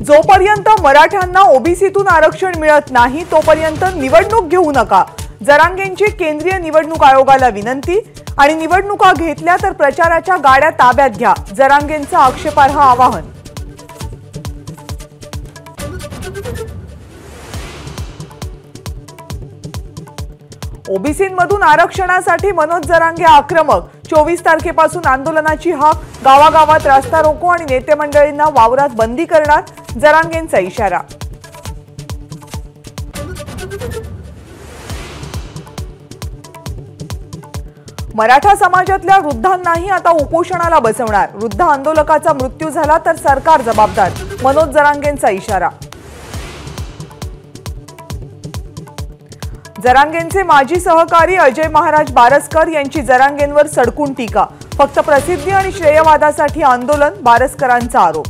जोपर्यंत मराठ्यांना ओबीसीतून आरक्षण मिळत नाही तोपर्यंत निवडणूक घेऊ नका, जरांगेंची केंद्रीय निवडणूक आयोगाला विनंती। आणि निवडणुका घेतल्या तर प्रचाराच्या गाड्या ताब्यात घ्या, जरांगेंचं आक्षेपार्ह आवाहन। ओबीसींमधून आरक्षणासाठी मनोज जरांगे आक्रमक, 24 तारखेपासून आंदोलनाची हाक, गावागावात रास्ता रोको आणि नेते मंडळींना वावरात बंदी करणार, जरांगेंचा इशारा। मराठा समाजातल्या वृद्धांनाही आता उपोषणाला बसवणार, वृद्ध आंदोलकाचा मृत्यू झाला तर सरकार जबाबदार, मनोज जरांगेंचा इशारा। जरांगेंचे माजी सहकारी अजय महाराज बारसकर यांची जरांगेंवर सडकून टीका, फक्त प्रसिद्धी आणि श्रेयवादासाठी आंदोलन, बारसकरांचा आरोप।